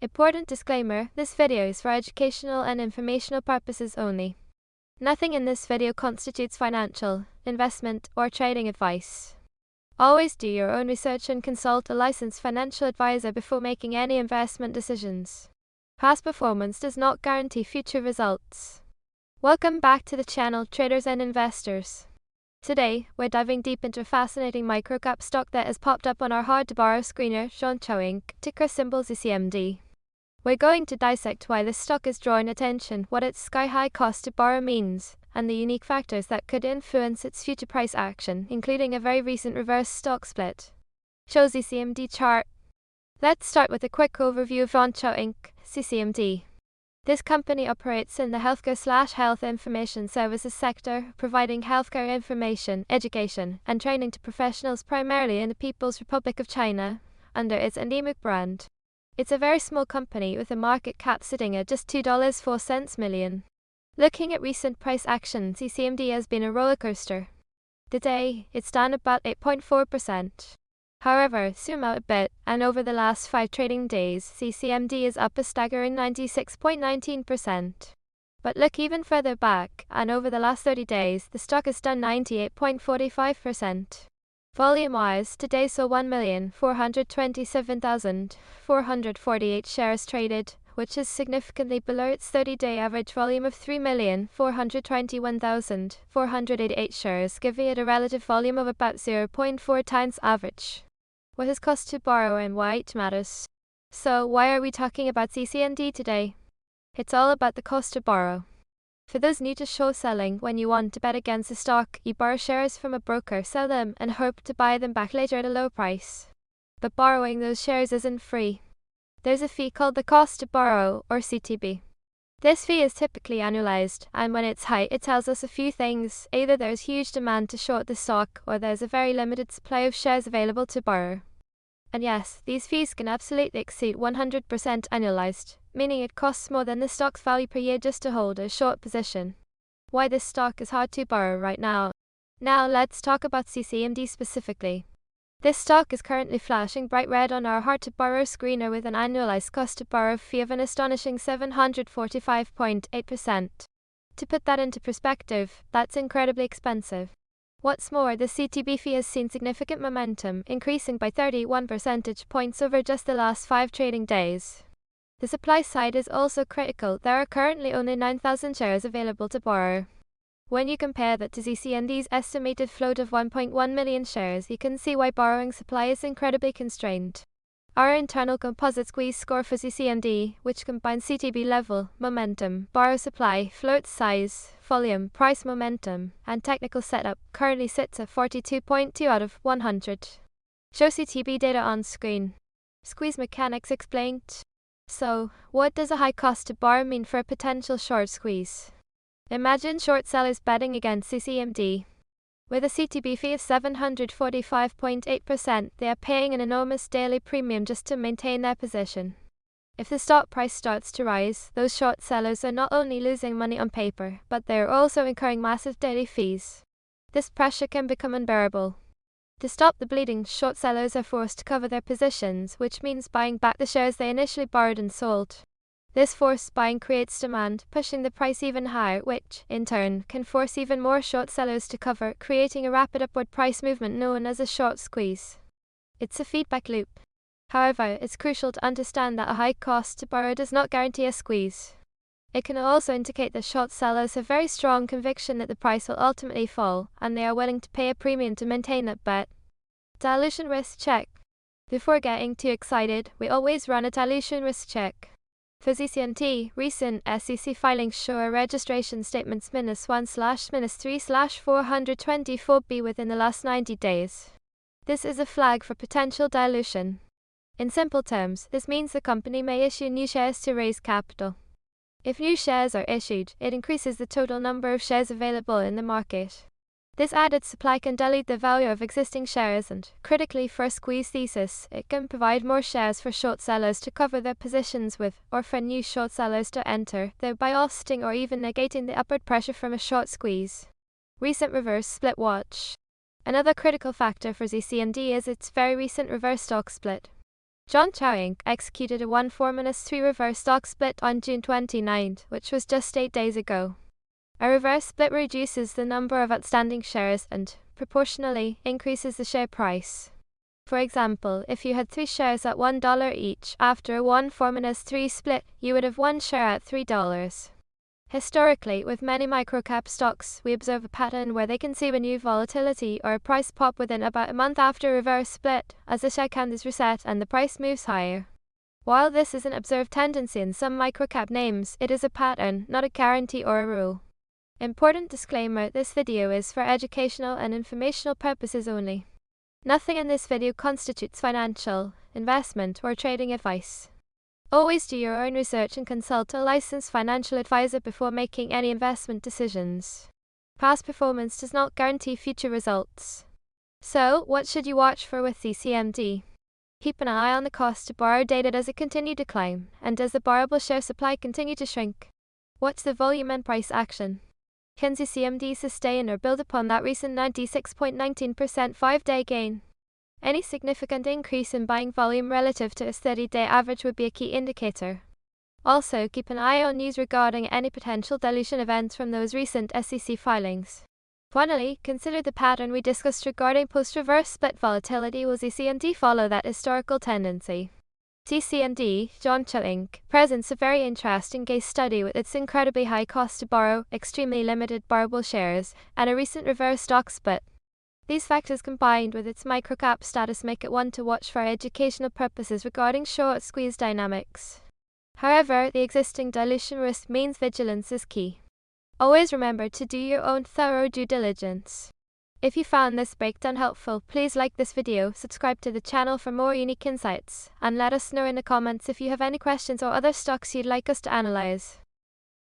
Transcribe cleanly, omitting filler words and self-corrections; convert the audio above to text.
Important disclaimer, this video is for educational and informational purposes only. Nothing in this video constitutes financial, investment, or trading advice. Always do your own research and consult a licensed financial advisor before making any investment decisions. Past performance does not guarantee future results. Welcome back to the channel, traders and investors. Today, we're diving deep into a fascinating microcap stock that has popped up on our hard-to-borrow screener, Zhongqiao Inc., ticker symbol ZCMD. We're going to dissect why this stock is drawing attention, what its sky-high cost to borrow means, and the unique factors that could influence its future price action, including a very recent reverse stock split. Show ZCMD chart. Let's start with a quick overview of Zhongqiao Inc., ZCMD. This company operates in the healthcare/health information services sector, providing healthcare information, education, and training to professionals primarily in the People's Republic of China, under its endemic brand. It's a very small company with a market cap sitting at just $2.04 million. Looking at recent price action, ZCMD has been a rollercoaster. Today, it's down about 8.4%. However, zoom out a bit, and over the last 5 trading days, ZCMD is up a staggering 96.19%. But look even further back, and over the last 30 days, the stock has done 98.45%. Volume-wise, today saw 1,427,448 shares traded, which is significantly below its 30-day average volume of 3,421,488 shares, giving it a relative volume of about 0.4 times average. What is cost to borrow and why it matters? So, why are we talking about ZCMD today? It's all about the cost to borrow. For those new to short selling, when you want to bet against a stock, you borrow shares from a broker, sell them, and hope to buy them back later at a low price. But borrowing those shares isn't free. There's a fee called the cost to borrow, or CTB. This fee is typically annualized, and when it's high, it tells us a few things. Either there's huge demand to short the stock, or there's a very limited supply of shares available to borrow. And yes, these fees can absolutely exceed 100% annualized, meaning it costs more than the stock's value per year just to hold a short position. Why this stock is hard to borrow right now. Now let's talk about ZCMD specifically. This stock is currently flashing bright red on our hard-to-borrow screener with an annualized cost-to-borrow fee of an astonishing 745.8%. To put that into perspective, that's incredibly expensive. What's more, the CTB fee has seen significant momentum, increasing by 31 percentage points over just the last 5 trading days. The supply side is also critical. There are currently only 9,000 shares available to borrow. When you compare that to ZCMD's estimated float of 1.1 million shares, you can see why borrowing supply is incredibly constrained. Our internal composite squeeze score for ZCMD, which combines CTB level, momentum, borrow supply, float size, volume, price momentum, and technical setup, currently sits at 42.2 out of 100. Show CTB data on screen. Squeeze mechanics explained. So, what does a high cost to borrow mean for a potential short squeeze? Imagine short sellers betting against ZCMD. With a CTB fee of 745.8%, they are paying an enormous daily premium just to maintain their position. If the stock price starts to rise, those short sellers are not only losing money on paper, but they are also incurring massive daily fees. This pressure can become unbearable. To stop the bleeding, short sellers are forced to cover their positions, which means buying back the shares they initially borrowed and sold. This forced buying creates demand, pushing the price even higher, which, in turn, can force even more short sellers to cover, creating a rapid upward price movement known as a short squeeze. It's a feedback loop. However, it's crucial to understand that a high cost to borrow does not guarantee a squeeze. It can also indicate that short sellers have very strong conviction that the price will ultimately fall, and they are willing to pay a premium to maintain that bet. Dilution risk check. Before getting too excited, we always run a dilution risk check. For ZCMD, recent SEC filings show a registration statements -1/-3/424B within the last 90 days. This is a flag for potential dilution. In simple terms, this means the company may issue new shares to raise capital. If new shares are issued, it increases the total number of shares available in the market. This added supply can dilute the value of existing shares and, critically for a squeeze thesis, it can provide more shares for short sellers to cover their positions with, or for new short sellers to enter, thereby offsetting or even negating the upward pressure from a short squeeze. Recent reverse split watch. Another critical factor for ZCMD is its very recent reverse stock split. John Chow Inc. executed a 1-4-3 reverse stock split on June 29, which was just 8 days ago. A reverse split reduces the number of outstanding shares and, proportionally, increases the share price. For example, if you had 3 shares at $1 each after a 1-4-3 split, you would have 1 share at $3. Historically, with many microcap stocks, we observe a pattern where they can see renewed volatility or a price pop within about a month after a reverse split, as the share count is reset and the price moves higher. While this is an observed tendency in some microcap names, it is a pattern, not a guarantee or a rule. Important disclaimer: this video is for educational and informational purposes only. Nothing in this video constitutes financial, investment, or trading advice. Always do your own research and consult a licensed financial advisor before making any investment decisions. Past performance does not guarantee future results. So, what should you watch for with ZCMD? Keep an eye on the cost to borrow data. Does it continue to climb, and does the borrowable share supply continue to shrink? What's the volume and price action? Can ZCMD sustain or build upon that recent 96.19% 5-day gain? Any significant increase in buying volume relative to a 30-day average would be a key indicator. Also, keep an eye on news regarding any potential dilution events from those recent SEC filings. Finally, consider the pattern we discussed regarding post-reverse split volatility. Will ZCMD follow that historical tendency? ZCMD, John Chow Inc., presents a very interesting case study with its incredibly high cost to borrow, extremely limited borrowable shares, and a recent reverse stock split. These factors combined with its microcap status make it one to watch for educational purposes regarding short squeeze dynamics. However, the existing dilution risk means vigilance is key. Always remember to do your own thorough due diligence. If you found this breakdown helpful, please like this video, subscribe to the channel for more unique insights, and let us know in the comments if you have any questions or other stocks you'd like us to analyze.